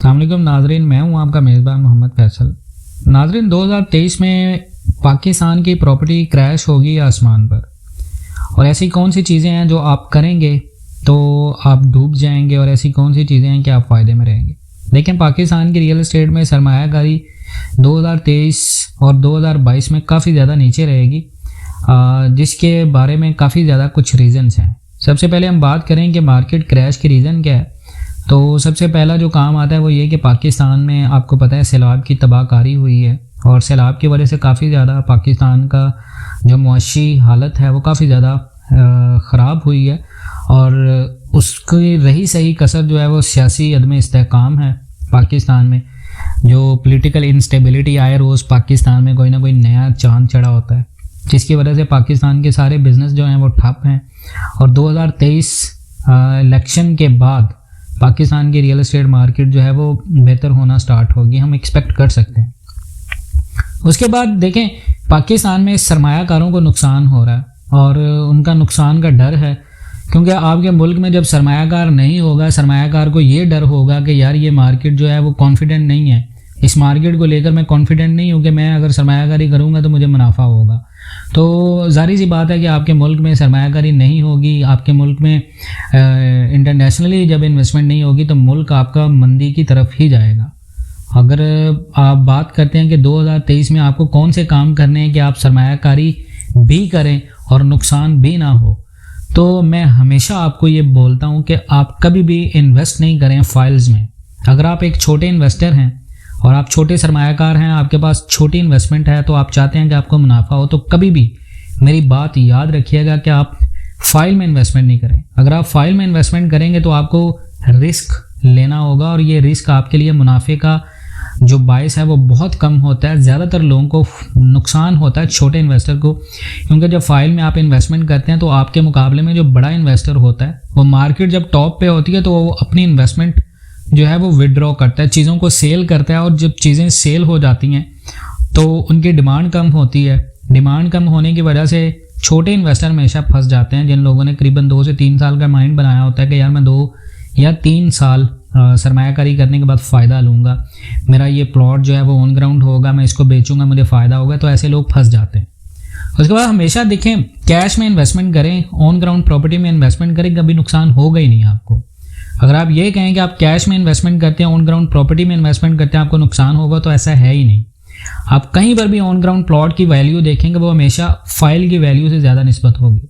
अस्सलाम वालेकुम नाजरीन, मैं हूं आपका मेज़बान मोहम्मद फैसल। नाजरीन, 2023 में पाकिस्तान की प्रॉपर्टी क्रैश होगी आसमान पर, और ऐसी कौन सी चीज़ें हैं जो आप करेंगे तो आप डूब जाएंगे, और ऐसी कौन सी चीज़ें हैं कि आप फ़ायदे में रहेंगे। देखें, पाकिस्तान की रियल एस्टेट में सरमायाकारी 2023 और 2022 में काफ़ी ज़्यादा नीचे रहेगी, जिसके बारे में काफ़ी ज़्यादा कुछ रीज़न्स हैं। सबसे पहले हम बात करें कि मार्केट क्रैश की रीज़न क्या है, तो सबसे पहला जो काम आता है वो ये कि पाकिस्तान में आपको पता है सैलाब की तबाहकारी हुई है, और सैलाब की वजह से काफ़ी ज़्यादा पाकिस्तान का जो मुआशी हालत है वो काफ़ी ज़्यादा ख़राब हुई है, और उसकी रही सही कसर जो है वो सियासी अदम इस्तेहकाम है। पाकिस्तान में जो पॉलिटिकल इंस्टेबिलिटी आए रोज़ पाकिस्तान में कोई ना कोई नया चांद चढ़ा होता है, जिसकी वजह से पाकिस्तान के सारे बिज़नेस जो हैं वो ठप हैं। और 2023 इलेक्शन के बाद पाकिस्तान की रियल एस्टेट मार्केट जो है वो बेहतर होना स्टार्ट होगी, हम एक्सपेक्ट कर सकते हैं। उसके बाद देखें, पाकिस्तान में सरमायाकारों को नुकसान हो रहा है, और उनका नुकसान का डर है, क्योंकि आपके मुल्क में जब सरमायाकार नहीं होगा, सरमायाकार को ये डर होगा कि यार ये मार्केट जो है वो कॉन्फिडेंट नहीं है, इस मार्केट को लेकर मैं कॉन्फिडेंट नहीं हूँ कि मैं अगर सरमायाकारी करूँगा तो मुझे मुनाफा होगा। तो ज़ाहिर सी बात है कि आपके मुल्क में सरमायाकारी नहीं होगी, आपके मुल्क में इंटरनेशनली जब इन्वेस्टमेंट नहीं होगी तो मुल्क आपका मंदी की तरफ ही जाएगा। अगर आप बात करते हैं कि 2023 में आपको कौन से काम करने हैं कि आप सरमायाकारी भी करें और नुकसान भी ना हो, तो मैं हमेशा आपको ये बोलता हूँ कि आप कभी भी इन्वेस्ट नहीं करें फाइल्स में। अगर आप एक छोटे इन्वेस्टर हैं और आप छोटे सरमायाकार हैं, आपके पास छोटी इन्वेस्टमेंट है, तो आप चाहते हैं कि आपको मुनाफा हो, तो कभी भी मेरी बात याद रखिएगा कि आप फाइल में इन्वेस्टमेंट नहीं करें। अगर आप फाइल में इन्वेस्टमेंट करेंगे तो आपको रिस्क लेना होगा, और ये रिस्क आपके लिए मुनाफे का जो बायस है वो बहुत कम होता है। ज़्यादातर लोगों को नुकसान होता है छोटे इन्वेस्टर को, क्योंकि जब फाइल में आप इन्वेस्टमेंट करते हैं तो आपके मुकाबले में जो बड़ा इन्वेस्टर होता है वो मार्केट जब टॉप पे होती है तो वो अपनी इन्वेस्टमेंट जो है वो विड्रॉ करता है, चीज़ों को सेल करता है, और जब चीज़ें सेल हो जाती हैं तो उनकी डिमांड कम होती है। डिमांड कम होने की वजह से छोटे इन्वेस्टर हमेशा फंस जाते हैं, जिन लोगों ने करीबन 2 से 3 साल का माइंड बनाया होता है कि यार मैं 2 या 3 साल सरमायाकारी करने के बाद फ़ायदा लूँगा, मेरा ये प्लॉट जो है वो ऑन ग्राउंड होगा, मैं इसको बेचूंगा, मुझे फ़ायदा होगा, तो ऐसे लोग फंस जाते हैं। उसके बाद हमेशा देखें, कैश में इन्वेस्टमेंट करें, ऑन ग्राउंड प्रॉपर्टी में इन्वेस्टमेंट करें, कभी नुकसान होगा ही नहीं आपको। अगर आप ये कहें कि आप कैश में इन्वेस्टमेंट करते हैं, ऑन ग्राउंड प्रॉपर्टी में इन्वेस्टमेंट करते हैं, आपको नुकसान होगा, तो ऐसा है ही नहीं। आप कहीं पर भी ऑन ग्राउंड प्लॉट की वैल्यू देखेंगे वो हमेशा फाइल की वैल्यू से ज़्यादा निस्बत होगी।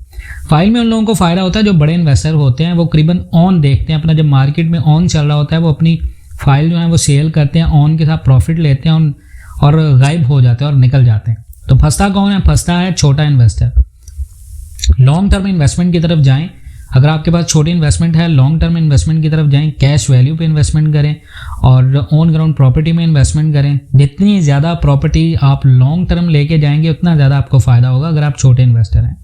फाइल में उन लोगों को फ़ायदा होता है जो बड़े इन्वेस्टर होते हैं, वो करीबन ऑन देखते हैं, अपना जब मार्केट में ऑन चल रहा होता है वो अपनी फाइल जो है वो सेल करते हैं, ऑन के साथ प्रॉफिट लेते हैं और गायब हो जाते हैं और निकल जाते हैं। तो फंसता कौन है? फंसता है छोटा इन्वेस्टर। लॉन्ग टर्म इन्वेस्टमेंट की तरफ जाएं। अगर आपके पास छोटी इन्वेस्टमेंट है, लॉन्ग टर्म इन्वेस्टमेंट की तरफ जाएं, कैश वैल्यू पे इन्वेस्टमेंट करें और ऑन ग्राउंड प्रॉपर्टी में इन्वेस्टमेंट करें। जितनी ज़्यादा प्रॉपर्टी आप लॉन्ग टर्म लेके जाएंगे उतना ज़्यादा आपको फ़ायदा होगा अगर आप छोटे इन्वेस्टर हैं।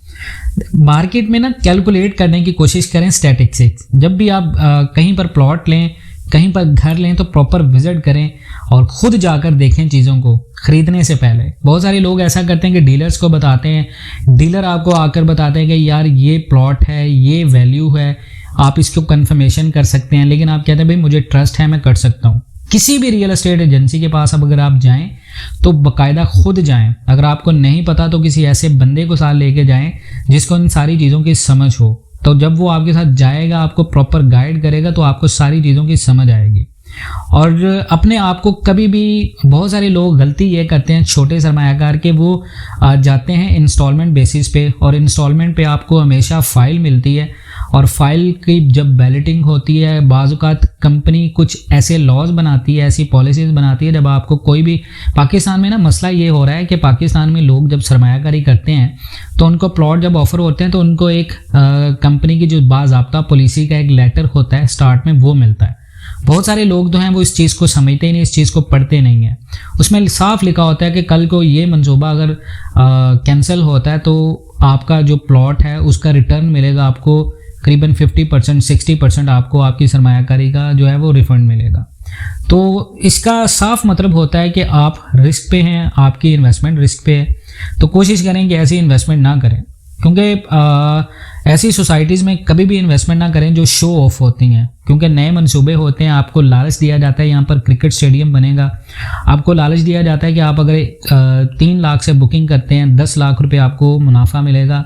मार्केट में ना कैलकुलेट करने की कोशिश करें स्टैटिस्टिक्स। जब भी आप कहीं पर प्लॉट लें, कहीं पर घर लें, तो प्रॉपर विजिट करें और ख़ुद जाकर देखें चीज़ों को ख़रीदने से पहले। बहुत सारे लोग ऐसा करते हैं कि डीलर्स को बताते हैं, डीलर आपको आकर बताते हैं कि यार ये प्लॉट है, ये वैल्यू है, आप इसको कंफर्मेशन कर सकते हैं, लेकिन आप कहते हैं भाई मुझे ट्रस्ट है, मैं कर सकता हूँ। किसी भी रियल एस्टेट एजेंसी के पास अब अगर आप जाएं तो बाकायदा खुद जाएं। अगर आपको नहीं पता तो किसी ऐसे बंदे को साथ लेके जाएं जिसको इन सारी चीज़ों की समझ हो, तो जब वो आपके साथ जाएगा, आपको प्रॉपर गाइड करेगा, तो आपको सारी चीज़ों की समझ आएगी। और अपने आप को कभी भी, बहुत सारे लोग गलती ये करते हैं छोटे सरमायाकार के, वो जाते हैं इंस्टॉलमेंट बेसिस पे, और इंस्टॉलमेंट पे आपको हमेशा फ़ाइल मिलती है, और फाइल की जब बैलेटिंग होती है, बाज़-औक़ात कंपनी कुछ ऐसे लॉज बनाती है, ऐसी पॉलिसीज़ बनाती है, जब आपको कोई भी, पाकिस्तान में ना मसला ये हो रहा है कि पाकिस्तान में लोग जब सरमायाकारी करते हैं तो उनको प्लॉट जब ऑफ़र होते हैं तो उनको एक कंपनी की जो बाज़ाब्ता पॉलिसी का एक लेटर होता है स्टार्ट में, वो मिलता है। बहुत सारे लोग जो हैं वो इस चीज़ को समझते ही नहीं, इस चीज़ को पढ़ते नहीं हैं। उसमें साफ लिखा होता है कि कल को ये मंसूबा अगर कैंसिल होता है तो आपका जो प्लॉट है उसका रिटर्न मिलेगा आपको, करीबन 50% 60% आपको आपकी सरमायाकारी का जो है वो रिफंड मिलेगा। तो इसका साफ मतलब होता है कि आप रिस्क पे हैं, आपकी इन्वेस्टमेंट रिस्क पे है। तो कोशिश करें कि ऐसी इन्वेस्टमेंट ना करें, क्योंकि ऐसी सोसाइटीज़ में कभी भी इन्वेस्टमेंट ना करें जो शो ऑफ होती हैं, क्योंकि नए मंसूबे होते हैं, आपको लालच दिया जाता है यहाँ पर क्रिकेट स्टेडियम बनेगा, आपको लालच दिया जाता है कि आप अगर 3 लाख से बुकिंग करते हैं 10 लाख रुपए आपको मुनाफा मिलेगा।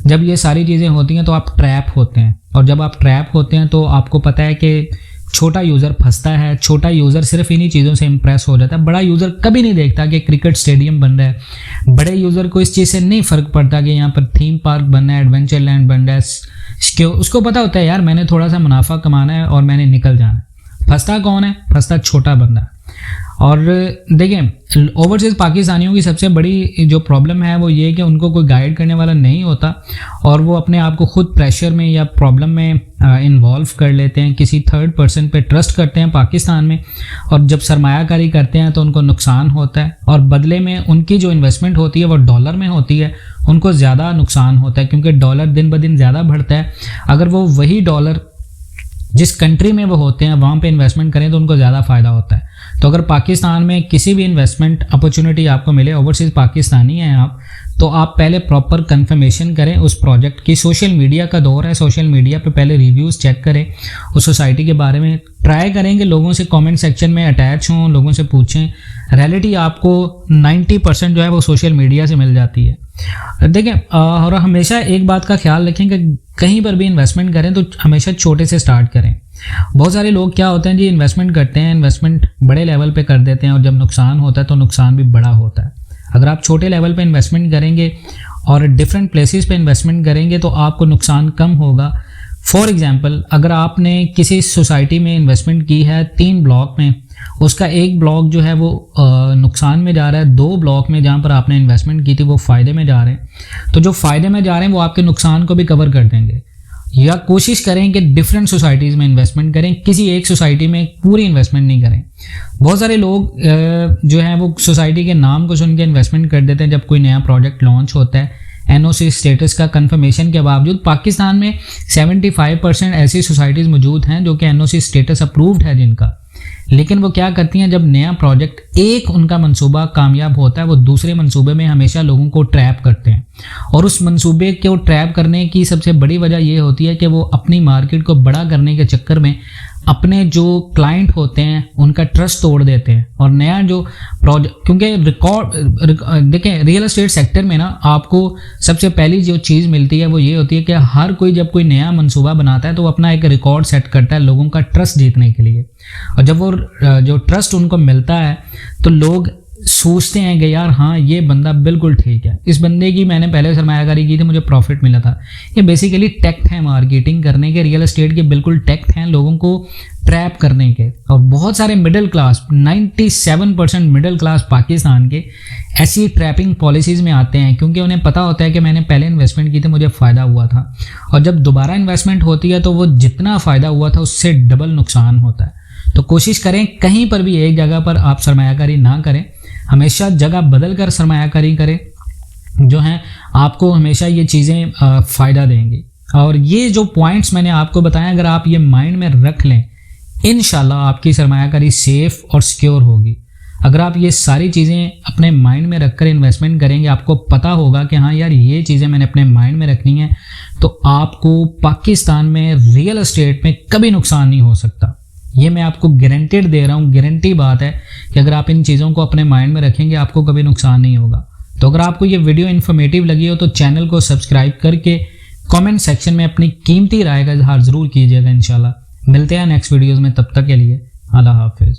जब ये सारी चीज़ें होती हैं तो आप ट्रैप होते हैं, और जब आप ट्रैप होते हैं तो आपको पता है कि छोटा यूज़र फंसता है, छोटा यूज़र सिर्फ इन्हीं चीज़ों से इंप्रेस हो जाता है। बड़ा यूज़र कभी नहीं देखता कि क्रिकेट स्टेडियम बन रहा है, बड़े यूज़र को इस चीज़ से नहीं फ़र्क पड़ता कि यहाँ पर थीम पार्क बनना है, एडवेंचर लैंड बन रहा है। उसको पता होता है यार मैंने थोड़ा सा मुनाफा कमाना है और मैंने निकल जाना है। फंसता कौन है? फंसता छोटा बंदा। और देखें, ओवरसीज़ पाकिस्तानियों की सबसे बड़ी जो प्रॉब्लम है वो ये कि उनको कोई गाइड करने वाला नहीं होता, और वो अपने आप को खुद प्रेशर में या प्रॉब्लम में इन्वॉल्व कर लेते हैं, किसी थर्ड पर्सन पे ट्रस्ट करते हैं पाकिस्तान में, और जब सरमायाकारी करते हैं तो उनको नुकसान होता है, और बदले में उनकी जो इन्वेस्टमेंट होती है वो डॉलर में होती है, उनको ज़्यादा नुकसान होता है, क्योंकि डॉलर दिन ब दिन ज़्यादा बढ़ता है। अगर वो वही डॉलर जिस कंट्री में वो होते हैं वहाँ पे इन्वेस्टमेंट करें तो उनको ज़्यादा फ़ायदा होता है। तो अगर पाकिस्तान में किसी भी इन्वेस्टमेंट अपॉर्चुनिटी आपको मिले, ओवरसीज़ पाकिस्तानी हैं आप, तो आप पहले प्रॉपर कंफर्मेशन करें उस प्रोजेक्ट की। सोशल मीडिया का दौर है, सोशल मीडिया पे पहले रिव्यूज़ चेक करें, उस सोसाइटी के बारे में ट्राई करेंगे, लोगों से कमेंट सेक्शन में अटैच हों, लोगों से पूछें। रियलिटी आपको 90% जो है वो सोशल मीडिया से मिल जाती है। देखें, और हमेशा एक बात का ख्याल रखें कि कहीं पर भी इन्वेस्टमेंट करें तो हमेशा छोटे से स्टार्ट करें। बहुत सारे लोग क्या होते हैं जी, इन्वेस्टमेंट करते हैं, इन्वेस्टमेंट बड़े लेवल पे कर देते हैं, और जब नुकसान होता है तो नुकसान भी बड़ा होता है। अगर आप छोटे लेवल पे इन्वेस्टमेंट करेंगे और डिफरेंट प्लेसेस पे इन्वेस्टमेंट करेंगे तो आपको नुकसान कम होगा। फॉर एग्जांपल, अगर आपने किसी सोसाइटी में इन्वेस्टमेंट की है 3 ब्लॉक में, उसका एक ब्लॉक जो है वो नुकसान में जा रहा है, 2 ब्लॉक में जहाँ पर आपने इन्वेस्टमेंट की थी वो फ़ायदे में जा रहे हैं, तो जो फ़ायदे में जा रहे हैं वो आपके नुकसान को भी कवर कर देंगे। या कोशिश करें कि डिफरेंट सोसाइटीज़ में इन्वेस्टमेंट करें, किसी एक सोसाइटी में पूरी इन्वेस्टमेंट नहीं करें। बहुत सारे लोग जो हैं वो सोसाइटी के नाम को सुन के इन्वेस्टमेंट कर देते हैं जब कोई नया प्रोजेक्ट लॉन्च होता है। एनओसी स्टेटस का कंफर्मेशन के बावजूद पाकिस्तान में 75% ऐसी सोसाइटीज़ मौजूद हैं जो कि एनओसी स्टेटस अप्रूव्ड है जिनका, लेकिन वो क्या करती हैं, जब नया प्रोजेक्ट एक उनका मंसूबा कामयाब होता है वो दूसरे मंसूबे में हमेशा लोगों को ट्रैप करते हैं, और उस मंसूबे को ट्रैप करने की सबसे बड़ी वजह ये होती है कि वो अपनी मार्केट को बड़ा करने के चक्कर में अपने जो क्लाइंट होते हैं उनका ट्रस्ट तोड़ देते हैं। और नया जो प्रोजेक्ट, क्योंकि देखें रियल एस्टेट सेक्टर में ना आपको सबसे पहली जो चीज़ मिलती है वो ये होती है कि हर कोई जब कोई नया मंसूबा बनाता है तो वो अपना एक रिकॉर्ड सेट करता है लोगों का ट्रस्ट जीतने के लिए, और जब वो जो ट्रस्ट उनको मिलता है तो लोग सोचते हैं कि यार हाँ ये बंदा बिल्कुल ठीक है, इस बंदे की मैंने पहले सरमायाकारी की थी मुझे प्रॉफिट मिला था। ये बेसिकली टेक्ट है मार्केटिंग करने के, रियल एस्टेट के बिल्कुल टेक्ट हैं लोगों को ट्रैप करने के। और बहुत सारे middle class 97% middle class Pakistan के ऐसी ट्रैपिंग पॉलिसीज़ में आते हैं, क्योंकि उन्हें पता होता है कि मैंने पहले इन्वेस्टमेंट की थी मुझे फ़ायदा हुआ था, और जब दोबारा इन्वेस्टमेंट होती है तो वो जितना फ़ायदा हुआ था उससे डबल नुकसान होता है। तो कोशिश करें कहीं पर भी एक जगह पर आप सरमायाकारी ना करें, हमेशा जगह बदल कर सरमायाकारी करें, जो हैं आपको हमेशा ये चीज़ें फ़ायदा देंगी। और ये जो पॉइंट्स मैंने आपको बताया अगर आप ये माइंड में रख लें, इंशाल्लाह आपकी सरमायाकारी सेफ़ और सिक्योर होगी। अगर आप ये सारी चीज़ें अपने माइंड में रखकर इन्वेस्टमेंट करेंगे, आपको पता होगा कि हाँ यार ये चीज़ें मैंने अपने माइंड में रखनी है, तो आपको पाकिस्तान में रियल एस्टेट में कभी नुकसान नहीं हो सकता। ये मैं आपको गारंटेड दे रहा हूँ, गारंटी बात है कि अगर आप इन चीज़ों को अपने माइंड में रखेंगे आपको कभी नुकसान नहीं होगा। तो अगर आपको ये वीडियो इन्फॉर्मेटिव लगी हो तो चैनल को सब्सक्राइब करके कमेंट सेक्शन में अपनी कीमती राय का इजहार ज़रूर कीजिएगा। इंशाल्लाह मिलते हैं नेक्स्ट वीडियोज़ में, तब तक के लिए अल्लाह हाफिज़।